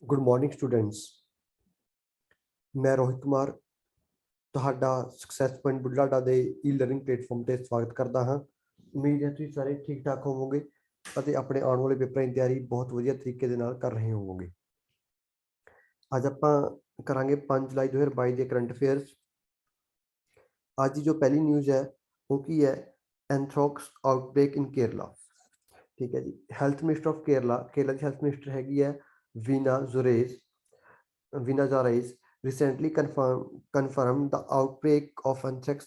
Good morning students. ਮੈਂ ਰੋਹਿਤ ਕੁਮਾਰ ਤੁਹਾਡਾ success point Budhlada ਦੇ ਈ-ਲਰਨਿੰਗ ਪਲੇਟਫਾਰਮ ਤੇ ਸਵਾਗਤ ਕਰਦਾ ਹਾਂ। ਉਮੀਦ ਹੈ ਤੁਸੀਂ ਸਾਰੇ ਠੀਕ ਠਾਕ ਹੋਵੋਗੇ ਅਤੇ ਆਪਣੇ ਆਉਣ ਵਾਲੇ ਪੇਪਰਾਂ ਦੀ ਤਿਆਰੀ ਬਹੁਤ ਵਧੀਆ ਤਰੀਕੇ ਦੇ ਨਾਲ ਕਰ ਰਹੇ ਹੋਵੋਗੇ। ਅੱਜ ਆਪਾਂ ਕਰਾਂਗੇ 5 ਜੁਲਾਈ 2022 ਦੇ ਕਰੰਟ ਅਫੇਅਰਸ। ਅੱਜ ਦੀ ਜੋ ਪਹਿਲੀ ਨਿਊਜ਼ ਹੈ ਉਹ ਕੀ ਹੈ? ਐਂਥ੍ਰੈਕਸ ਆਊਟਬ੍ਰੇਕ ਇਨ ਕੇਰਲਾ। ਠੀਕ ਹੈ ਜੀ। Health minister of Kerala the health minister ਹੈਗੀ ਹੈ ਵੀਨਾ Zarais recently confirmed the outbreak of anthrax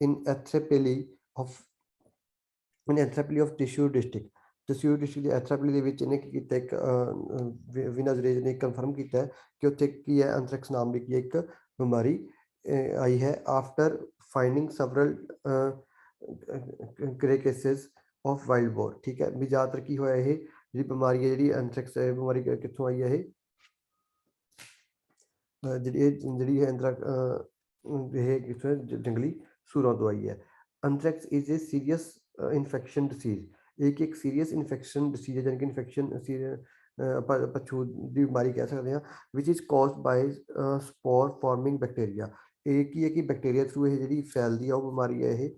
in Athrapalli of Thrissur district। Thrissur district ਦੇ ਐਥਰਾਪਲੀ ਦੇ ਵਿੱਚ ਇਹਨੇ ਕੀ ਕੀਤਾ, ਇੱਕ ਵੀਨਾ ਜ਼ਰੇਜ਼ ਨੇ ਕਨਫਰਮ ਕੀਤਾ ਕਿ ਉੱਥੇ ਕੀ ਹੈ, ਐਂਥ੍ਰੈਕਸ ਨਾਮ ਦੀ ਕੀ ਇੱਕ ਬਿਮਾਰੀ ਆਈ ਹੈ after finding several cases of wild boar. ਠੀਕ ਹੈ ਵੀ ਜ਼ਿਆਦਾਤਰ ਕੀ ਹੋਇਆ, ਇਹ ਜਿਹੜੀ ਬਿਮਾਰੀ ਹੈ, ਜਿਹੜੀ ਐਂਥ੍ਰੈਕਸ ਬਿਮਾਰੀ ਕਿੱਥੋਂ ਆਈ ਹੈ? ਇਹ ਜਿਹੜੀ ਹੈ ਕਿੱਥੋਂ ਜੰਗਲੀ ਸੂਰਾਂ ਤੋਂ ਆਈ ਹੈ। Anthrax is A serious infection dishes. ਇਹ ਇੱਕ ਸੀਰੀਅਸ ਇਨਫੈਕਸ਼ਨ ਡਿਸੀਜ਼ ਹੈ, ਜਾਣੀ ਕਿ ਇਨਫੈਕਸ਼ਨ ਆਪਾਂ ਛੂਤ ਦੀ ਬਿਮਾਰੀ ਕਹਿ ਸਕਦੇ ਹਾਂ, ਵਿਚ ਇਜ਼ ਕਾਜ਼ਡ ਬਾਈ ਸਪੋਰ ਫਾਰਮਿੰਗ ਬੈਕਟੀਰੀਆ। ਇਹ ਕੀ ਹੈ ਕਿ ਬੈਕਟੀਰੀਆ ਥਰੂ ਇਹ ਜਿਹੜੀ ਫੈਲਦੀ ਆ ਉਹ ਬਿਮਾਰੀ ਹੈ ਇਹ।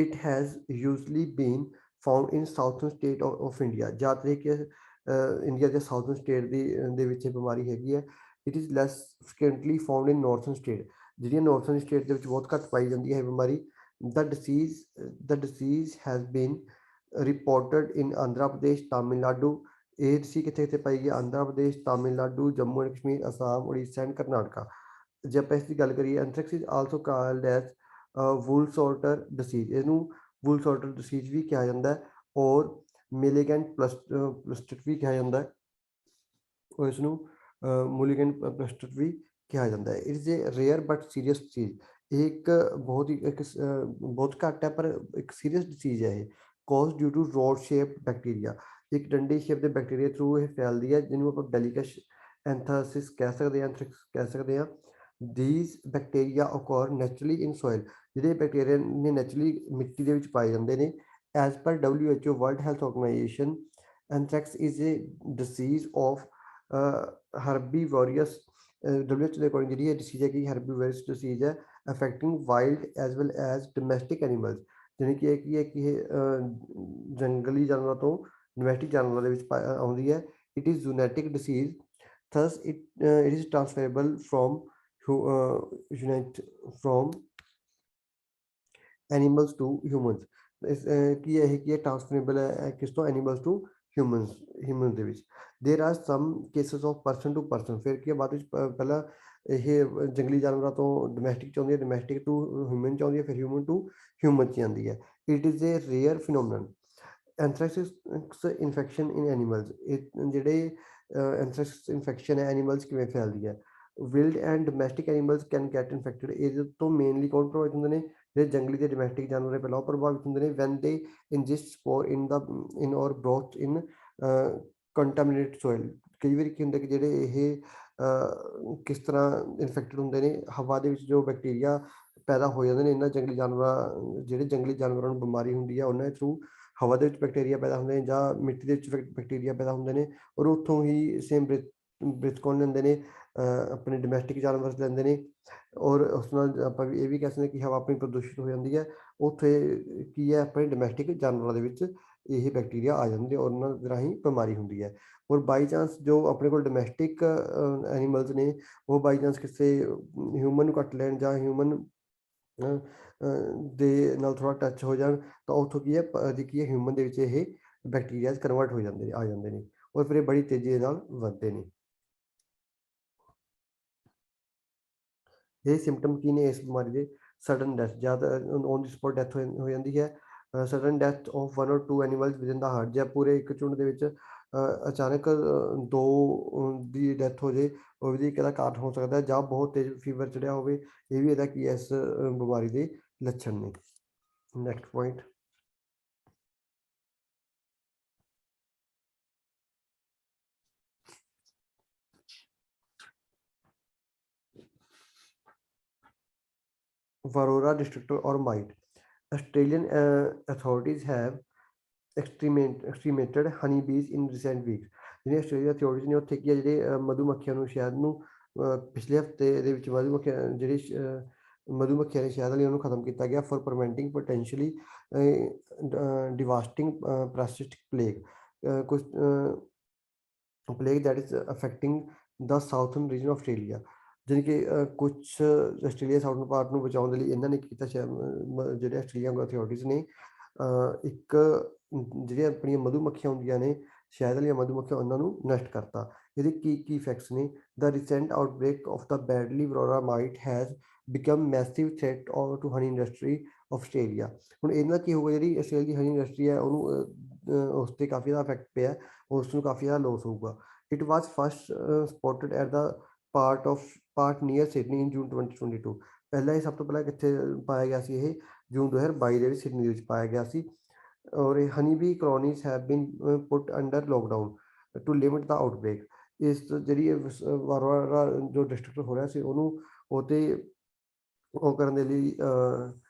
It has usually been found in southern state of India. ਜ਼ਿਆਦਾਤਰ ਇਹ ਕਿ ਇੰਡੀਆ ਦੇ ਸਾਊਥਰਨ ਸਟੇਟ ਦੇ ਵਿੱਚ ਇਹ ਬਿਮਾਰੀ ਹੈਗੀ ਹੈ। It is less frequently found in northern state. ਜਿਹੜੀਆਂ ਨਾਰਥਰਨ ਸਟੇਟ ਦੇ ਵਿੱਚ ਬਹੁਤ ਘੱਟ ਪਾਈ ਜਾਂਦੀ ਹੈ ਇਹ ਬਿਮਾਰੀ। The disease has been reported in Andhra Pradesh, Tamil Nadu. ਇਹ ਡਿਸੀਜ਼ ਕਿੱਥੇ ਕਿੱਥੇ ਪਾਈ ਗਈ? Andhra Pradesh, Tamil Nadu, Jammu and Kashmir, Assam, Orissa and Karnataka. ਜੇ ਆਪਾਂ ਇਸ ਦੀ ਗੱਲ ਕਰੀਏ, anthrax is also called as wool sorter disease. ਇਹਨੂੰ ਵੂਲ ਸੋਲਟਰ ਡਿਸੀਜ਼ ਵੀ ਕਿਹਾ ਜਾਂਦਾ ਹੈ ਔਰ ਮਿਲੀਗੈਂਟ ਪਲਸਟਰ ਵੀ ਕਿਹਾ ਜਾਂਦਾ ਹੈ ਔਰ ਇਸਨੂੰ ਮੂਲੀਗੈਂਟ ਪਲਸਟਰ ਵੀ ਕਿਹਾ ਜਾਂਦਾ ਹੈ। It is a rare but serious disease. ਇਹ ਇੱਕ ਬਹੁਤ ਘੱਟ ਹੈ ਪਰ ਇੱਕ ਸੀਰੀਅਸ ਡਿਸੀਜ਼ ਹੈ ਇਹ। Cause due to rod shape bacteria. ਇੱਕ ਡੰਡੇ ਸ਼ੇਪ ਦੇ ਬੈਕਟੀਰੀਆ ਥਰੂ ਇਹ ਫੈਲਦੀ ਹੈ, ਜਿਹਨੂੰ ਆਪਾਂ ਬੈਲੀਕਸ ਐਂਥਰਾਸਿਸ ਕਹਿ ਸਕਦੇ ਹਾਂ, ਐਂਥ੍ਰੈਕਸ ਕਹਿ ਸਕਦੇ ਹਾਂ। These bacteria occur naturally in soil. ਜਿਹੜੇ ਬੈਕਟੀਰੀਆ ਨੇ ਨੈਚੁਰਲੀ ਮਿੱਟੀ ਦੇ ਵਿੱਚ ਪਾਏ ਜਾਂਦੇ ਨੇ। As per WHO world health organization, anthrax is a disease of herbivorous. WHO ਦੇ ਅਕੋਰਡਿੰਗ ਜਿਹੜੀ ਇਹ ਡਿਸੀਜ਼ ਹੈਗੀ ਹਰਬੀਵੋਰੀਅਸ ਡਿਸੀਜ਼ ਹੈ, affecting wild as well as domestic animals. ਜਾਣੀ ਕਿ ਇਹ ਕੀ ਹੈ ਕਿ ਇਹ ਜੰਗਲੀ ਜਾਨਵਰਾਂ ਤੋਂ ਡੋਮੈਸਟਿਕ ਜਾਨਵਰਾਂ ਦੇ ਵਿੱਚ ਆਉਂਦੀ ਹੈ। It is zoonotic disease, thus it is transferable from animals to humans. ਕੀ ਇਹ ਕੀ ਹੈ, ਟ੍ਰਾਂਸਫਰੇਬਲ ਹੈ ਕਿਸ ਤੋਂ? ਐਨੀਮਲਸ ਟੂ ਹਿਊਮਨ ਦੇ ਵਿੱਚ। There are some cases of person to person. ਫਿਰ ਕੀ ਬਾਅਦ ਵਿੱਚ ਪਹਿਲਾਂ ਇਹ ਜੰਗਲੀ ਜਾਨਵਰਾਂ ਤੋਂ ਡੋਮੈਸਟਿਕ 'ਚ ਆਉਂਦੀ ਹੈ, ਡੋਮੈਸਟਿਕ ਟੂ ਹਿਊਮਨ 'ਚ ਆਉਂਦੀ ਹੈ, ਫਿਰ ਹਿਊਮਨ ਟੂ ਹਿਊਮਨ 'ਚ ਆਉਂਦੀ ਹੈ। It is a rare phenomenon. Anthrax infection in animals. ਇਹ ਜਿਹੜੇ ਐਂਥ੍ਰੈਕਸ ਇਨਫੈਕਸ਼ਨ ਹੈ ਐਨੀਮਲਸ ਕਿਵੇਂ ਫੈਲਦੀ ਹੈ? Wild and domestic animals can get infected. ਇਹਦੇ ਤੋਂ ਮੇਨਲੀ ਕੌਣ ਪ੍ਰਭਾਵਿਤ ਹੁੰਦੇ ਨੇ? ਜਿਹੜੇ ਜੰਗਲੀ ਤੇ ਡੋਮੈਸਟਿਕ ਜਾਨਵਰ ਪਹਿਲਾਂ ਉਹ ਪ੍ਰਭਾਵਿਤ ਹੁੰਦੇ ਨੇ। ਵੈਨ ਦੇ ਇੰਜੈਸਟ ਸਪੋਰ ਇਨ ਔਰ ਬ੍ਰੋਥ ਇਨ ਕੰਟਾਮੀਨੇਟਡ ਸੋਇਲ। ਕਈ ਵਾਰੀ ਕੀ ਹੁੰਦਾ ਕਿ ਜਿਹੜੇ ਇਹ ਕਿਸ ਤਰ੍ਹਾਂ ਇਨਫੈਕਟਡ ਹੁੰਦੇ ਨੇ? ਹਵਾ ਦੇ ਵਿੱਚ ਜੋ ਬੈਕਟੀਰੀਆ ਪੈਦਾ ਹੋ ਜਾਂਦੇ ਨੇ ਇਹਨਾਂ ਜੰਗਲੀ ਜਿਹੜੇ ਜੰਗਲੀ ਜਾਨਵਰਾਂ ਨੂੰ ਬਿਮਾਰੀ ਹੁੰਦੀ ਹੈ ਉਹਨਾਂ ਦੇ ਥਰੂ ਹਵਾ ਦੇ ਵਿੱਚ ਬੈਕਟੀਰੀਆ ਪੈਦਾ ਹੁੰਦੇ ਨੇ ਜਾਂ ਮਿੱਟੀ ਦੇ ਵਿੱਚ ਬੈਕਟੀਰੀਆ ਪੈਦਾ ਹੁੰਦੇ ਨੇ ਔਰ ਉੱਥੋਂ ਹੀ ਸੇਮ ਬ੍ਰਿਥ ਕੌਣ ਲੈਂਦੇ ਨੇ? ਆਪਣੇ ਡੋਮੈਸਟਿਕ ਜਾਨਵਰ ਲੈਂਦੇ ਨੇ ਔਰ ਉਸ ਨਾਲ ਆਪਾਂ ਇਹ ਵੀ ਕਹਿ ਸਕਦੇ ਕਿ ਹਵਾ ਆਪਣੀ ਪ੍ਰਦੂਸ਼ਿਤ ਹੋ ਜਾਂਦੀ ਹੈ। ਉੱਥੇ ਕੀ ਹੈ, ਆਪਣੇ ਡੋਮੈਸਟਿਕ ਜਾਨਵਰਾਂ ਦੇ ਵਿੱਚ ਇਹ ਬੈਕਟੀਰੀਆ ਆ ਜਾਂਦੇ ਔਰ ਉਹਨਾਂ ਦੇ ਰਾਹੀਂ ਬਿਮਾਰੀ ਹੁੰਦੀ ਹੈ। ਔਰ ਬਾਈ ਚਾਂਸ ਜੋ ਆਪਣੇ ਕੋਲ ਡੋਮੈਸਟਿਕ ਐਨੀਮਲਸ ਨੇ ਉਹ ਬਾਈ ਚਾਂਸ ਕਿਸੇ ਹਿਊਮਨ ਨੂੰ ਕੱਟ ਲੈਣ ਜਾਂ ਹਿਊਮਨ ਦੇ ਨਾਲ ਥੋੜ੍ਹਾ ਟੱਚ ਹੋ ਜਾਣ ਤਾਂ ਉੱਥੋਂ ਕੀ ਹੈ ਹਿਊਮਨ ਦੇ ਵਿੱਚ ਇਹ ਬੈਕਟੀਰੀਆ ਕਨਵਰਟ ਹੋ ਜਾਂਦੇ ਨੇ ਔਰ ਫਿਰ ਇਹ ਬੜੀ ਤੇਜ਼ੀ ਦੇ ਨਾਲ ਵੱਧਦੇ ਨੇ। ਇਹ ਸਿੰਪਟਮ ਕੀ ਨੇ ਇਸ ਬਿਮਾਰੀ ਦੇ? ਸਡਨ ਡੈਥ, ਜ਼ਿਆਦਾ ਔਨ ਦੀ ਸਪੋਟ ਡੈਥ ਹੋ ਜਾਂਦੀ ਹੈ। Sudden death of 1 or 2 animals within the heart. ਜਾਂ ਪੂਰੇ ਇੱਕ ਝੁੰਡ ਦੇ ਵਿੱਚ ਅਚਾਨਕ 2 ਦੀ ਡੈਥ ਹੋ ਜੇ ਉਹ ਵੀ ਇਹਦਾ ਕਾਰਨ ਹੋ ਸਕਦਾ ਹੈ। ਜਾਂ ਬਹੁਤ ਤੇਜ਼ ਫੀਵਰ ਚੜਿਆ ਹੋਵੇ, ਇਹ ਵੀ ਇਹਦਾ ਕੀ ਹੈ, ਇਸ ਬਿਮਾਰੀ ਦੇ ਲੱਛਣ ਨੇ। Next point, Varroa destructor or mite. Australian authorities have exterminated honeybees in recent weeks. ਜਿਹੜੀਆਂ ਆਸਟ੍ਰੇਲੀਆ ਅਥਾਰਟੀਜ਼ ਨੇ ਉੱਥੇ ਕੀ ਹੈ ਜਿਹੜੇ ਮਧੂਮੱਖੀਆਂ ਨੂੰ ਸ਼ਹਿਦ ਨੂੰ ਪਿਛਲੇ ਹਫ਼ਤੇ ਦੇ ਵਿੱਚ ਮਧੂਮੱਖੀਆਂ ਜਿਹੜੀ ਮਧੂਮੱਖੀਆਂ ਦੇ ਸ਼ਹਿਦ ਵਾਲੀ ਉਹਨੂੰ ਖਤਮ ਕੀਤਾ ਗਿਆ for preventing potentially devastating parasitic plague कुछ plague that is affecting the southern region of Australia ਜਾਣੀ ਕਿ ਕੁਛ ਆਸਟ੍ਰੇਲੀਆ ਸਾਊਥਰਨ ਪਾਰਟ ਨੂੰ ਬਚਾਉਣ ਦੇ ਲਈ ਇਹਨਾਂ ਨੇ ਕੀਤਾ ਜਿਹੜੇ ਆਸਟ੍ਰੇਲੀਆ ਅਥਾਰਟੀਜ਼ ਨੇ ਇੱਕ ਜਿਹੜੀਆਂ ਆਪਣੀਆਂ ਮਧੂਮੱਖੀਆਂ ਹੁੰਦੀਆਂ ਨੇ ਸ਼ਹਿਦ ਵਾਲੀਆਂ ਮਧੂਮੱਖੀਆਂ ਉਹਨਾਂ ਨੂੰ ਨਸ਼ਟ ਕਰਤਾ। ਇਹਦੇ ਕੀ ਕੀ ਇਫੈਕਟਸ ਨੇ? The recent outbreak of the deadly varroa mite has become massive threat to honey industry of Australia. ਹੁਣ ਇਹਦੇ ਨਾਲ ਕੀ ਹੋਊਗਾ, ਜਿਹੜੀ ਆਸਟ੍ਰੇਲੀਆ ਦੀ ਹਨੀ ਇੰਡਸਟਰੀ ਹੈ ਉਹਨੂੰ ਉਸ 'ਤੇ ਕਾਫੀ ਜ਼ਿਆਦਾ ਇਫੈਕਟ ਪਿਆ, ਉਸ ਨੂੰ ਕਾਫੀ ਜ਼ਿਆਦਾ ਲੋਸ ਹੋਊਗਾ। It was first spotted at the part near Sydney in June 2022। ਪਹਿਲਾਂ ਇਹ ਸਭ ਤੋਂ ਪਹਿਲਾਂ ਕਿੱਥੇ ਪਾਇਆ ਗਿਆ ਸੀ? ਇਹ ਜੂਨ 2022 ਦੇ ਵਿੱਚ ਸਿਡਨੀ ਦੇ ਵਿੱਚ ਪਾਇਆ ਗਿਆ ਸੀ। ਔਰ honey bee colonies have been put under lockdown to limit the outbreak. ਇਸ ਜਿਹੜੀ ਵਾਰ ਜੋ ਡਿਸਟ੍ਰਿਕਟ ਹੋ ਰਿਹਾ ਸੀ ਉਹਨੂੰ ਉਹ 'ਤੇ ਉਹ ਕਰਨ ਦੇ ਲਈ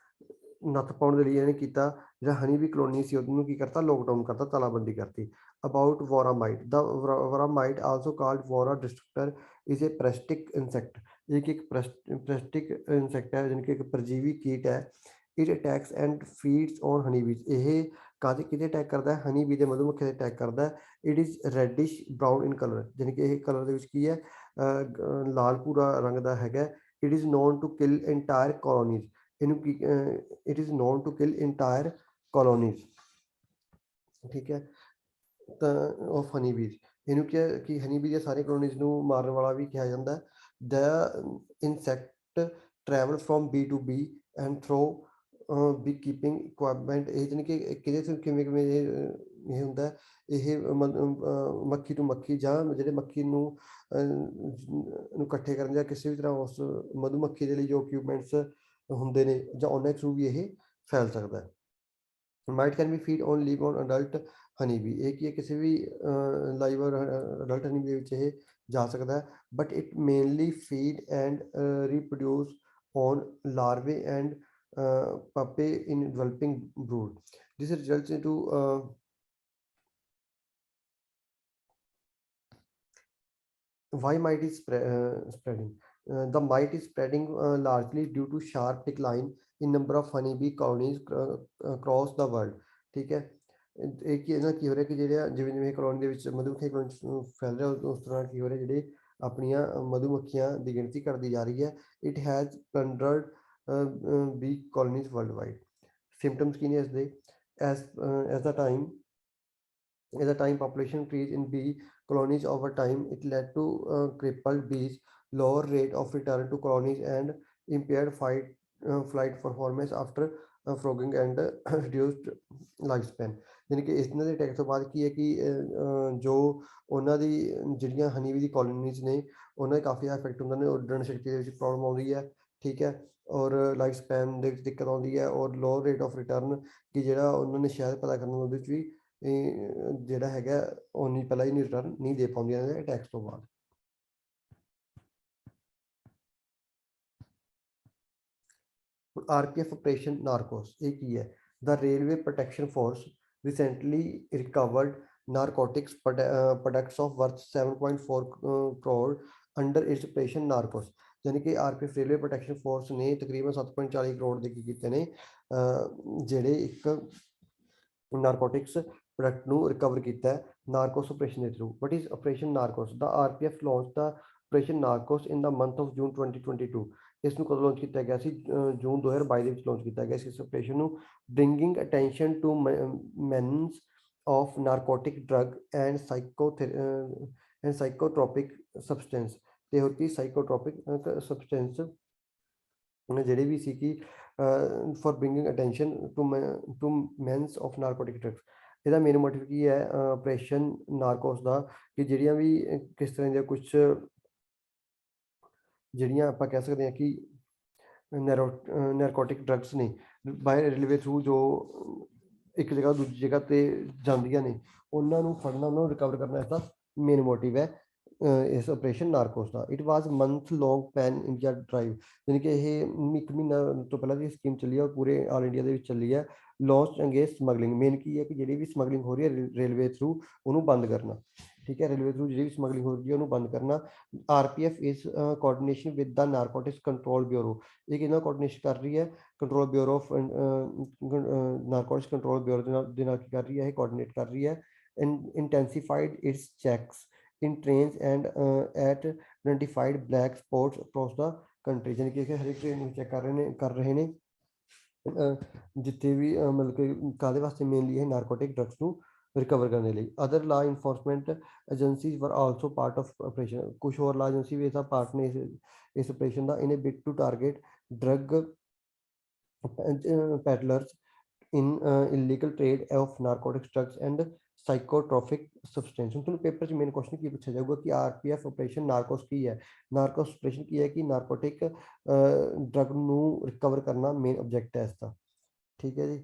ਨੱਥ ਪਾਉਣ ਦੇ ਲਈ ਇਹਨੇ ਕੀਤਾ, ਜਿਹੜਾ ਹਨੀ ਬੀ ਕਲੋਨੀ ਸੀ ਉਹਨੂੰ ਕੀ ਕਰਤਾ, ਲੋਕਡਾਊਨ ਕਰਤਾ, ਤਾਲਾਬੰਦੀ ਕਰਤੀ। About varroa mite, the varroa mite also called varroa destructor is a parasitic insect. ਇੱਕ ਪ੍ਰੈਸਟਿਕ ਇਨਸੈਕਟ ਹੈ, ਜਾਣੀ ਕਿ ਇੱਕ ਪਰਜੀਵੀ ਕੀਟ ਹੈ। It attacks and feeds on honey bees. ਇਹ ਕਿਤੇ ਅਟੈਕ ਕਰਦਾ ਹੈ? ਹਨੀ ਬੀ ਦੇ ਮਧੂਮੱਖੀਆਂ 'ਤੇ ਅਟੈਕ ਕਰਦਾ ਹੈ। It is reddish brown in colour, ਜਾਣੀ ਕਿ ਇਹ ਕਲਰ ਦੇ ਵਿੱਚ ਕੀ ਹੈ, ਲਾਲ ਭੂਰਾ ਰੰਗ ਦਾ ਹੈਗਾ। It is known to kill entire colonies. ਇਹਨੂੰ ਕੀ it is known to kill entire colonies, ਠੀਕ ਹੈ, ਤਾਂ ਆਫ ਹਨੀ ਬੀਜ਼। ਇਹਨੂੰ ਕਿਹਾ ਕਿ ਹਨੀ ਬੀ ਦੀਆਂ ਸਾਰੀਆਂ ਕਲੋਨੀਜ਼ ਨੂੰ ਮਾਰਨ ਵਾਲਾ ਵੀ ਕਿਹਾ ਜਾਂਦਾ। The insect travel from bee to bee and through bee keeping equipment. ਇਹ ਜਾਣੀ ਕਿ ਕਿਹਦੇ ਤੋਂ ਕਿਵੇਂ ਇਹ ਹੁੰਦਾ, ਇਹ ਮੱਖੀ ਤੋਂ ਮੱਖੀ ਜਾਂ ਜਿਹੜੇ ਮੱਖੀ ਨੂੰ ਇਕੱਠੇ ਕਰਨ ਜਾਂ ਕਿਸੇ ਵੀ ਤਰ੍ਹਾਂ ਉਸ ਮਧੂਮੱਖੀ ਦੇ ਲਈ ਜੋ ਇਕੁਇਪਮੈਂਟਸ ਹੁੰਦੇ ਨੇ ਜਾਂ ਉਹਨਾਂ ਥਰੂ ਵੀ ਇਹ ਫੈਲ ਸਕਦਾ ਹੈ। Mite can be feed on live on adult honey bee. ਇਹ ਕੀ ਹੈ, ਕਿਸੇ ਵੀ ਲਾਈਵ ਅਡਲਟ ਹਨੀ ਬੀ ਦੇ ਵਿੱਚ ਇਹ ਜਾ ਸਕਦਾ ਹੈ। But it mainly feed and reproduce on larvae and pupae in developing brood. This results into why mite is spreading. The mite is spreading largely due to sharp decline in number of honeybee colonies across the world। ਠੀਕ ਹੈ, ਇਹ ਕੀ ਇਹਦਾ ਕੀ ਹੋ ਰਿਹਾ ਕਿ ਜਿਹੜੇ ਜਿਵੇਂ ਜਿਵੇਂ ਕਲੋਨੀ ਦੇ ਵਿੱਚ ਮਧੂਮੱਖੀ ਕਲੋਨੀ ਫੈਲ ਰਿਹਾ ਉਸ ਤਰ੍ਹਾਂ ਕੀ ਹੋ ਰਿਹਾ, ਜਿਹੜੇ ਆਪਣੀਆਂ ਮਧੂਮੱਖੀਆਂ ਦੀ ਗਿਣਤੀ ਘਟਦੀ ਜਾ ਰਹੀ ਹੈ। It has plundered bee colonies worldwide। Symptoms ਕੀ ਨੇ ਇਸਦੇ? as the time population increase in bee colonies over time, it led to crippled bees, lower rate of return to colonies and impaired flight performance after frogging and reduced lifespan। ਯਾਨੀ ਕਿ ਇਹਨਾਂ ਦੇ attack ਤੋਂ ਬਾਅਦ ਕੀ ਹੈ ਕਿ ਜੋ ਉਹਨਾਂ ਦੀ ਜਿਹੜੀਆਂ ਹਨੀ ਬੀ ਦੀ ਕਲੋਨੀਜ਼ ਨੇ ਉਹਨਾਂ 'ਤੇ ਕਾਫੀ ਇਫੈਕਟ ਹੁੰਦਾ ਨੇ, ਉੱਡਣ ਸ਼ਕਤੀ ਦੇ ਵਿੱਚ ਪ੍ਰੋਬਲਮ ਆਉਂਦੀ ਹੈ, ਠੀਕ ਹੈ, ਔਰ ਲਾਈਫ ਸਪੈਨ ਦੇ ਵਿੱਚ ਦਿੱਕਤ ਆਉਂਦੀ ਹੈ, ਔਰ ਲੋਅਰ ਰੇਟ ਆਫ ਰਿਟਰਨ ਕਿ ਜਿਹੜਾ ਉਹਨਾਂ ਨੇ ਸ਼ਹਿਦ ਪੈਦਾ ਕਰਨ ਉਹਦੇ ਵਿੱਚ ਵੀ ਜਿਹੜਾ ਹੈਗਾ ਉਨੀ ਪਹਿਲਾਂ ਹੀ ਨਹੀਂ ਰਿਟਰਨ ਨਹੀਂ ਦੇ ਪਾਉਂਦੀਆਂ ਇਹਨਾਂ ਦੇ ਅਟੈਕਸ ਤੋਂ ਬਾਅਦ। RPF ਆਪਰੇਸ਼ਨ ਨਾਰਕੋਸ, ਇਹ ਕੀ ਹੈ? The railway protection force recently recovered narcotics products of worth 7.4 crore under its operation narcos। यानी कि RPF रेलवे प्रोटेक्शन फोर्स ने तकरीबन 7.40 करोड़ ਦੇ ਕੀ ਕੀਤੇ ਨੇ ਜਿਹੜੇ ਇੱਕ ਨਾਰਕੋਟਿਕਸ ਪ੍ਰੋਡਕਟ ਨੂੰ ਰਿਕਵਰ ਕੀਤਾ ਨਾਰਕੋਸ ਆਪਰੇਸ਼ਨ ਦੇ through. What is operation narcos? The RPF launch the operation narcos in the month of June 2022। ਇਸ ਨੂੰ ਕਦੋਂ ਲਾਂਚ ਕੀਤਾ ਗਿਆ ਸੀ? ਜੂਨ 2022 ਦੇ ਵਿੱਚ ਲਾਂਚ ਕੀਤਾ ਗਿਆ ਸੀ ਇਸ ਆਪਰੇਸ਼ਨ ਨੂੰ। Bringing attention to menace of narcotic drug and psychotropic substance. ਤੇ ਹੋਰ ਕੀ ਸਾਈਕੋਟ੍ਰੋਪਿਕ ਸਬਸਟੈਂਸ ਜਿਹੜੇ ਵੀ ਸੀ ਕਿ for bringing attention to menace of narcotic drugs. ਇਹਦਾ ਮੇਨ ਮੋਟਿਵ ਕੀ ਹੈ ਆਪਰੇਸ਼ਨ ਨਾਰਕੋਸ ਦਾ? ਕਿ ਜਿਹੜੀਆਂ ਵੀ ਕਿਸ ਤਰ੍ਹਾਂ ਦੀਆਂ ਕੁਛ ਜਿਹੜੀਆਂ ਆਪਾਂ ਕਹਿ ਸਕਦੇ ਹਾਂ ਕਿ ਨਾਰਕੋਟਿਕ ਡਰਗਸ ਨੇ ਬਾਏ ਰੇਲਵੇ ਥਰੂ ਜੋ ਇੱਕ ਜਗ੍ਹਾ ਦੂਜੀ ਜਗ੍ਹਾ 'ਤੇ ਜਾਂਦੀਆਂ ਨੇ, ਉਹਨਾਂ ਨੂੰ ਫੜਨਾ, ਉਹਨਾਂ ਨੂੰ ਰਿਕਵਰ ਕਰਨਾ ਇਸਦਾ ਮੇਨ ਮੋਟਿਵ ਹੈ ਇਸ ਆਪਰੇਸ਼ਨ ਨਾਰਕੋਸ ਦਾ। It was month long pan India drive. ਯਾਨੀ ਕਿ ਇਹ 1 ਮਹੀਨਾ ਤੋਂ ਪਹਿਲਾਂ ਦੀ ਸਕੀਮ ਚੱਲੀ ਹੈ, ਪੂਰੇ ਆਲ ਇੰਡੀਆ ਦੇ ਵਿੱਚ ਚੱਲੀ ਹੈ। ਲੌਂਚ ਅਗੇਂਸਟ ਸਮਗਲਿੰਗ, ਮੇਨ ਕੀ ਹੈ ਕਿ ਜਿਹੜੀ ਵੀ ਸਮਗਲਿੰਗ ਹੋ ਰਹੀ ਹੈ ਰੇਲਵੇ ਥਰੂ ਉਹਨੂੰ ਬੰਦ ਕਰਨਾ। ठीक है, रेलवे थ्रू जी समगलिंग हो रही है उन्होंने बंद करना। RPF is coordination with the narcotics control bureau, ये कितना कोऑर्डिनेशन कर रही है, control bureau of narcotics control bureau ਦੇ ਨਾਲ ਕੀ ਕਰ ਰਹੀ ਹੈ, ਇਹ ਕੋਆਰਡੀਨੇਟ ਕਰ ਰਹੀ ਹੈ। ਇੰਟੈਂਸੀਫਾਈਡ it's checks in trains and at identified black spots across the country, ਜਾਣੀ ਕਿ ਹਰ ਇੱਕ ਟ੍ਰੇਨ ਨੂੰ ਚੈੱਕ ਕਰ ਰਹੇ ਨੇ ਜਿੱਥੇ ਵੀ ਮਤਲਬ ਕਿ ਕਾਹਦੇ ਵਾਸਤੇ ਮੇਨਲੀ ਇਹ ਨਾਰਕੋਟਿਕ ਡਰੱਗਸ ਨੂੰ ਰਿਕਵਰ ਕਰਨ ਦੇ ਲਈ। Other law enforcement agencies were also part of operation, ਕੁਛ ਹੋਰ ਲਾ ਏਜੰਸੀ ਵੀ ਇਹਦਾ ਪਾਰਟ ਨੇ ਇਸ ਆਪਰੇਸ਼ਨ ਦਾ। In a bid to target drug peddlers in illegal trade of narcotics drugs and psychotropic substance। ਹੁਣ ਤੁਹਾਨੂੰ ਪੇਪਰ 'ਚ ਮੇਨ ਕੁਐਸਚਨ ਕੀ ਪੁੱਛਿਆ ਜਾਊਗਾ ਕਿ RPF ਆਪਰੇਸ਼ਨ ਨਾਰਕੋਸ ਕੀ ਹੈ। ਨਾਰਕੋਸ ਆਪਰੇਸ਼ਨ ਕੀ ਹੈ ਕਿ ਨਾਰਕੋਟਿਕ ਡਰਗ ਨੂੰ ਰਿਕਵਰ ਕਰਨਾ ਮੇਨ ਆਬਜੈਕਟ ਹੈ ਇਸਦਾ। ਠੀਕ ਹੈ ਜੀ।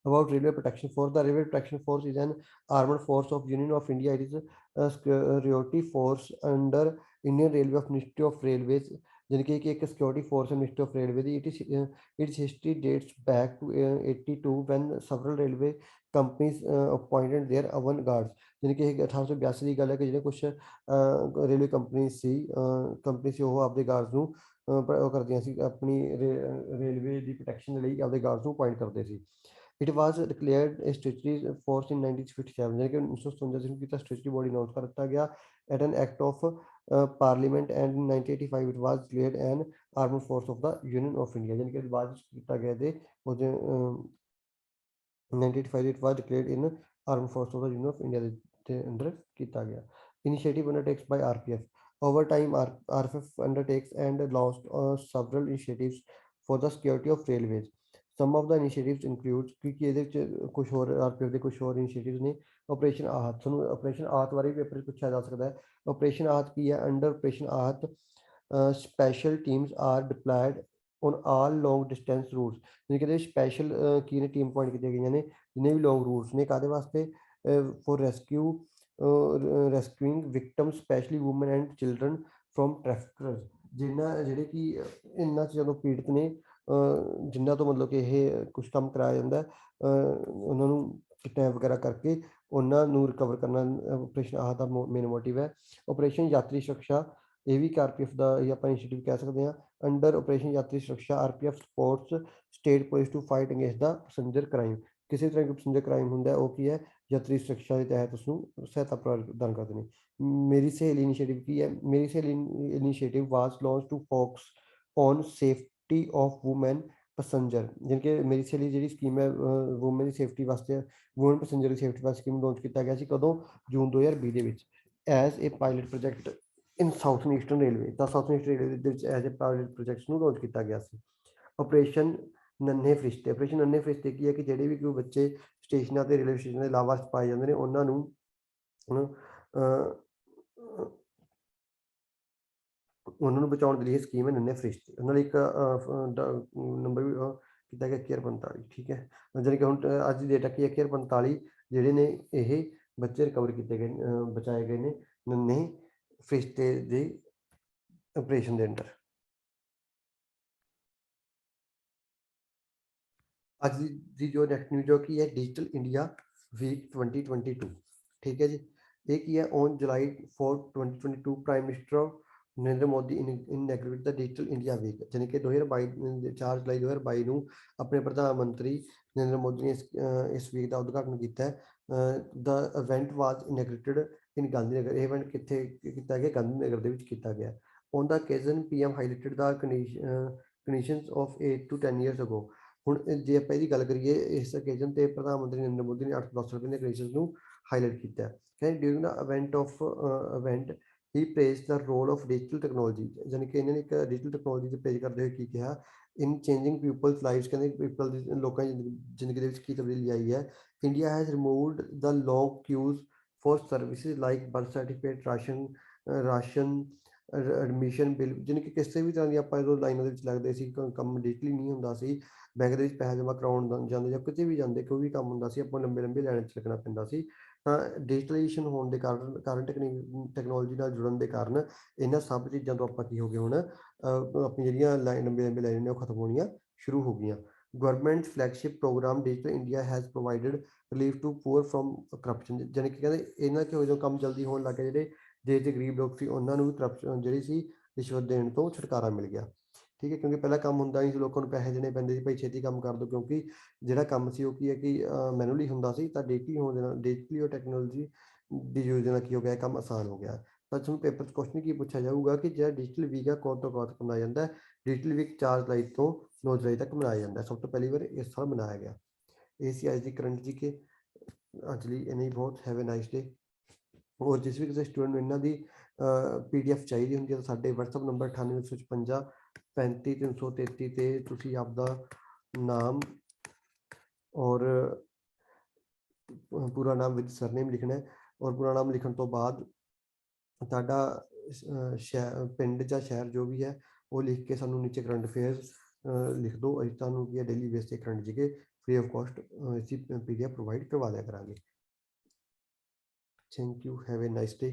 About Railway Protection Force, the Railway Protection Force is an armed force of Union of India. It is a security force under Indian Railway of Ministry of Railways, यानी कि एक security force है ministry of railway दी। Its history dates back to 82 when several railway companies appointed their own guards, यानी कि 1882 ਦੀ ਗੱਲ ਹੈ ਕਿ ਜਿਹੜੇ ਕੁਝ ਰੇਲਵੇ ਕੰਪਨੀ ਸੀ ਉਹ ਆਪਦੇ ਗਾਰਡਸ ਨੂੰ ਉਹ ਕਰਦੀਆਂ ਸੀ, ਆਪਣੀ ਰੇਲਵੇ ਦੀ ਪ੍ਰੋਟੈਕਸ਼ਨ ਦੇ ਲਈ ਆਪਦੇ ਗਾਰਡਸ ਨੂੰ ਅਪਾਇੰਟ ਕਰਦੇ ਸੀ। It was declared a statutory force in 1957, यानी कि 1957 से इसका statutory body अनाउंस कर दिया गया at an act of parliament, and in 1985 it was declared an armed force of the Union of India, यानी कि बाद किया गया थे उसे 1985 it was declared in armed force of the Union of India के अंडर किया गया। Initiative undertakes by RPF, over time RPF undertakes and launched several initiatives for the security of railways। Some of the initiatives include ਕਿ ਇਹਦੇ ਵਿੱਚ ਕੁਝ ਹੋਰ RPF ਦੇ ਕੁਝ ਹੋਰ ਇਨੀਸ਼ੀਏਟਿਵਸ ਨੇ। ਆਪਰੇਸ਼ਨ ਆਹਤ, ਤੁਹਾਨੂੰ ਆਪਰੇਸ਼ਨ ਆਹਤ ਬਾਰੇ ਵੀ ਪੇਪਰ 'ਚ ਪੁੱਛਿਆ ਜਾ ਸਕਦਾ ਹੈ। ਆਪਰੇਸ਼ਨ ਆਹਤ ਕੀ ਹੈ? Under operation Aahat special teams are deployed on all long distance routes, ਯਾਨੀ ਕਿ ਇਹਦੇ ਸਪੈਸ਼ਲ ਕੀ ਨੇ ਟੀਮ ਪੁਆਇੰਟ ਕੀਤੀਆਂ ਗਈਆਂ ਨੇ ਜਿੰਨੇ ਵੀ ਲੌਂਗ ਰੂਟਸ ਨੇ, ਕਾਹਦੇ ਵਾਸਤੇ? For rescuing victim specially women and children from traffickers, ਜਿਹੜੇ ਕਿ ਇਹਨਾਂ 'ਚ ਜਦੋਂ ਪੀੜਤ ਨੇ ਜਿਨ੍ਹਾਂ ਤੋਂ ਮਤਲਬ ਕਿ ਇਹ ਕੁਛ ਕੰਮ ਕਰਾਇਆ ਜਾਂਦਾ ਉਹਨਾਂ ਨੂੰ ਕਿਡਨੈਪ ਵਗੈਰਾ ਕਰਕੇ ਉਹਨਾਂ ਨੂੰ ਰਿਕਵਰ ਕਰਨਾ ਆਪਰੇਸ਼ਨ ਆਹ ਦਾ ਮੇਨ ਮੋਟਿਵ ਹੈ। ਆਪਰੇਸ਼ਨ ਯਾਤਰੀ ਸੁਰੱਖਿਆ, ਇਹ ਵੀ RPF ਦਾ ਹੀ ਆਪਾਂ ਇਨੀਸ਼ੀਏਟਿਵ ਕਹਿ ਸਕਦੇ ਹਾਂ। ਅੰਡਰ ਆਪਰੇਸ਼ਨ ਯਾਤਰੀ ਸੁਰੱਖਿਆ RPF supports state police to fight against the passenger crime, ਕਿਸੇ ਤਰ੍ਹਾਂ ਦਾ ਪੈਸੰਜਰ ਕ੍ਰਾਈਮ ਹੁੰਦਾ ਉਹ ਕੀ ਹੈ? ਯਾਤਰੀ ਸੁਰੱਖਿਆ ਦੇ ਤਹਿਤ ਉਸਨੂੰ ਸਹਾਇਤਾ ਪ੍ਰਦਾਨ ਕਰਦੇ ਨੇ। ਮੇਰੀ ਸਹੇਲੀ ਇਨੀਸ਼ੀਏਟਿਵ ਕੀ ਹੈ? Meri Saheli initiative was launch to focus on safety of woman passenger, ਜਾਣੀ ਕਿ ਮੇਰੀ ਸਹੇਲੀ ਜਿਹੜੀ ਸਕੀਮ ਹੈ ਵੂਮਨ ਦੀ ਸੇਫਟੀ ਵਾਸਤੇ, ਵੂਮਨ ਪੈਸੰਜਰ ਦੀ ਸੇਫਟੀ ਵਾਸਤੇ ਸਕੀਮ ਲਾਂਚ ਕੀਤਾ ਗਿਆ ਸੀ। ਕਦੋਂ? ਜੂਨ 2020 ਦੇ ਵਿੱਚ as a pilot project in southern eastern railway. ਤਾਂ ਸਾਊਥਰਨ ਈਸਟਰਨ ਰੇਲਵੇ ਦੇ ਵਿੱਚ ਐਜ਼ ਏ ਪਾਇਲਟ ਪ੍ਰੋਜੈਕਟ ਨੂੰ ਲਾਂਚ ਕੀਤਾ ਗਿਆ ਸੀ। ਆਪਰੇਸ਼ਨ ਨੰਨੇ ਫਰਿਸ਼ਤੇ, ਆਪਰੇਸ਼ਨ ਨੰਨੇ ਫਰਿਸ਼ਤੇ ਕੀ ਹੈ ਕਿ ਜਿਹੜੇ ਵੀ ਕੋਈ ਬੱਚੇ ਸਟੇਸ਼ਨਾਂ ਤੇ ਰੇਲਵੇ ਸਟੇਸ਼ਨ ਦੇ ਇਲਾਵਾ ਪਾਏ ਜਾਂਦੇ ਨੇ ਉਹਨਾਂ ਨੂੰ ਬਚਾਉਣ ਦੇ ਲਈ ਸਕੀਮ ਹੈ ਨੰਨੇ ਫਰਿਸ਼ਤੇ। ਉਹਨਾਂ ਲਈ ਇੱਕ ਨੰਬਰ ਵੀ ਕੀਤਾ ਗਿਆ ਕੇਅਰ 45। ਠੀਕ ਹੈ, ਜਾਣੀ ਕਿ ਹੁਣ ਅੱਜ ਦੀ ਡੇਟ ਹੈ ਕਿ ਕੇਅਰ 45 ਜਿਹੜੇ ਨੇ ਇਹ ਬੱਚੇ ਰਿਕਵਰ ਕੀਤੇ ਗਏ, ਬਚਾਏ ਗਏ ਨੇ ਨੰਨੇ ਫਰਿਸ਼ਤੇ ਦੇ ਆਪਰੇਸ਼ਨ ਦੇ ਅੰਡਰ। ਅੱਜ ਦੀ ਜੋ ਨੈਕਸਟ ਨਿਊਜ਼ ਜੋ ਕੀ ਹੈ ਡਿਜੀਟਲ ਇੰਡੀਆ ਵੀਕ 2022। ਠੀਕ ਹੈ ਜੀ, ਇਹ ਕੀ ਹੈ? On July 4 2022 prime minister Narendra Modi inaugurate the digital India week, ਜਾਣੀ ਕਿ 2022 4 ਜੁਲਾਈ 2022 ਨੂੰ ਆਪਣੇ ਪ੍ਰਧਾਨ ਮੰਤਰੀ ਨਰਿੰਦਰ ਮੋਦੀ ਨੇ ਇਸ ਵੀਕ ਦਾ ਉਦਘਾਟਨ ਕੀਤਾ ਹੈ। ਦਾ ਇਵੈਂਟ ਵਾਜ਼ ਇਨੈਗਰੇਟਡ ਇਨ ਗਾਂਧੀ ਨਗਰ, ਇਹ ਇਵੈਂਟ ਕਿੱਥੇ ਕੀਤਾ ਗਿਆ? ਗਾਂਧੀ ਨਗਰ ਦੇ ਵਿੱਚ ਕੀਤਾ ਗਿਆ। On the occasion PM highlighted the conditions of 8 to 10 years ago। ਹੁਣ ਜੇ ਆਪਾਂ ਇਹਦੀ ਗੱਲ ਕਰੀਏ ਇਸ ਓਕੇਜ਼ਨ ਤੇ ਪ੍ਰਧਾਨ ਮੰਤਰੀ ਨਰਿੰਦਰ ਮੋਦੀ ਨੇ 8-10 ਰੁਪਏ ਦੇ ਕੰਡੀਸ਼ਨਸ ਨੂੰ ਹਾਈਲਾਈਟ ਕੀਤਾ ਹੈ। ਕਹਿੰਦੇ during the event he praise the role of digital technology, ਯਾਨੀ ਕਿ ਇਹਨਾਂ ਨੇ ਇੱਕ ਡਿਜੀਟਲ ਟੈਕਨੋਲੋਜੀ ਤੇ ਪ੍ਰੇਜ਼ ਕਰਦੇ ਹੋਏ ਕੀ ਕਿਹਾ? ਇਨ ਚੇਂਜਿੰਗ ਪੀਪਲਸ ਲਾਈਵਸ, ਕਹਿੰਦੇ ਪੀਪਲ ਦੀ ਲੋਕਾਂ ਦੀ ਜ਼ਿੰਦਗੀ ਦੇ ਵਿੱਚ ਕੀ ਤਬਦੀਲੀ ਆਈ ਹੈ। India has removed the long ਕਿਊਜ਼ for services like birth certificate, ration admission bill, ਜਾਣੀ ਕਿ ਕਿਸੇ ਵੀ ਤਰ੍ਹਾਂ ਦੀ ਆਪਾਂ ਜਦੋਂ ਲਾਈਨਾਂ ਦੇ ਵਿੱਚ ਲੱਗਦੇ ਸੀ ਕੰਮ ਡਿਜੀਟਲੀ ਨਹੀਂ ਹੁੰਦਾ ਸੀ, ਬੈਂਕ ਦੇ ਵਿੱਚ ਪੈਸਾ ਜਮ੍ਹਾਂ ਕਰਾਉਣ ਜਾਂਦੇ ਜਾਂ ਕਿਤੇ ਵੀ ਜਾਂਦੇ ਕੋਈ ਵੀ ਕੰਮ ਹੁੰਦਾ ਸੀ ਆਪਾਂ ਲੰਬੇ ਲਾਈਨਾਂ 'ਚ ਲੱਗਣਾ ਪੈਂਦਾ ਸੀ। ਤਾਂ ਡਿਜੀਟਲਾਈਜੇਸ਼ਨ ਹੋਣ ਦੇ ਕਾਰਨ ਟੈਕਨੋਲੋਜੀ ਨਾਲ ਜੁੜਨ ਦੇ ਕਾਰਨ ਇਹਨਾਂ ਸਭ ਚੀਜ਼ਾਂ ਤੋਂ ਆਪਾਂ ਕੀ ਹੋ ਗਏ ਹੁਣ ਆਪਣੀ ਜਿਹੜੀਆਂ ਲੰਬੇ ਲਾਈਨਾਂ ਨੇ ਉਹ ਖਤਮ ਹੋਣੀਆਂ ਸ਼ੁਰੂ ਹੋ ਗਈਆਂ। Government flagship program digital India has provided relief to poor from corruption, ਜਾਣੀ ਕਿ ਕਹਿੰਦੇ ਇਹਨਾਂ ਕਿ ਜਦੋਂ ਕੰਮ ਜਲਦੀ ਹੋਣ ਲੱਗ ਗਿਆ, ਜਿਹੜੇ ਦੇਸ਼ ਦੇ ਗਰੀਬ ਲੋਕ ਸੀ ਉਹਨਾਂ ਨੂੰ ਵੀ ਕਰਪਸ਼ਨ ਜਿਹੜੀ ਸੀ ਰਿਸ਼ਵਤ ਦੇਣ ਤੋਂ ਛੁਟਕਾਰਾ ਮਿਲ ਗਿਆ। ਠੀਕ ਹੈ, ਕਿਉਂਕਿ ਪਹਿਲਾਂ ਕੰਮ ਹੁੰਦਾ ਨਹੀਂ ਸੀ, ਲੋਕਾਂ ਨੂੰ ਪੈਸੇ ਦੇਣੇ ਪੈਂਦੇ ਸੀ, ਭਾਈ ਛੇਤੀ ਕੰਮ ਕਰ ਦਿਓ, ਕਿਉਂਕਿ ਜਿਹੜਾ ਕੰਮ ਸੀ ਉਹ ਕੀ ਹੈ ਕਿ ਮੈਨੂਅਲੀ ਹੁੰਦਾ ਸੀ, ਤਾਂ ਡਿਜੀਟਲੀ ਹੋਣ ਦੇ ਨਾਲ, ਡਿਜੀਟਲੀ ਔਰ ਟੈਕਨੋਲੋਜੀ ਦੀ ਯੂਜ਼ ਦੇ ਨਾਲ ਕੀ ਹੋ ਗਿਆ, ਕੰਮ ਆਸਾਨ ਹੋ ਗਿਆ। ਤਾਂ ਤੁਹਾਨੂੰ ਪੇਪਰ 'ਚ ਕੁਐਸਚਨ ਕੀ ਪੁੱਛਿਆ ਜਾਊਗਾ ਕਿ ਜਿਹੜਾ ਡਿਜੀਟਲ ਵੀਕ ਹੈ ਕਦੋਂ ਤੋਂ ਕਦੋਂ ਤੱਕ ਮਨਾਇਆ ਜਾਂਦਾ ਹੈ? ਡਿਜੀਟਲ ਵੀਕ 4 ਜੁਲਾਈ ਤੋਂ 9 ਜੁਲਾਈ ਤੱਕ ਮਨਾਇਆ ਜਾਂਦਾ ਹੈ, ਸਭ ਤੋਂ ਪਹਿਲੀ ਵਾਰ ਇਸ ਸਾਲ ਮਨਾਇਆ ਗਿਆ। ਇਹ ਸੀ ਅੱਜ ਦੀ ਕਰੰਟ ਜੀ ਕੇ। ਅੱਜ ਲਈ ਇੰਨਾ ਹੀ ਬਹੁਤ। Have a nice day. ਔਰ ਜਿਸ ਵੀ ਕਿਸੇ ਸਟੂਡੈਂਟ ਨੂੰ ਇਹਨਾਂ ਦੀ PDF ਚਾਹੀਦੀ ਹੁੰਦੀ ਹੈ ਤਾਂ ਸਾਡੇ WhatsApp ਨੰਬਰ 9855 35333 ਤੇ ਤੁਸੀਂ ਆਪਦਾ ਨਾਮ ਔਰ ਪੂਰਾ ਨਾਮ ਵਿਦ ਸਰਨੇਮ ਲਿਖਣਾ ਹੈ, ਔਰ ਪੂਰਾ ਨਾਮ ਲਿਖਣ ਤੋਂ ਬਾਅਦ ਤੁਹਾਡਾ ਸ਼ਹਿਰ, ਪਿੰਡ ਜਾਂ ਸ਼ਹਿਰ ਜੋ ਵੀ ਹੈ ਉਹ ਲਿਖ ਕੇ ਸਾਨੂੰ ਨੀਚੇ ਕਰੰਟ ਅਫੇਅਰਸ ਲਿਖ ਦਿਓ। ਅਸੀਂ ਤੁਹਾਨੂੰ ਕੀ ਹੈ ਡੇਲੀ ਬੇਸ 'ਤੇ current G K free of cost ਇਸੀ PDF ਪ੍ਰੋਵਾਈਡ ਕਰਵਾ ਦਿਆ ਕਰਾਂਗੇ। Thank you. Have a nice day.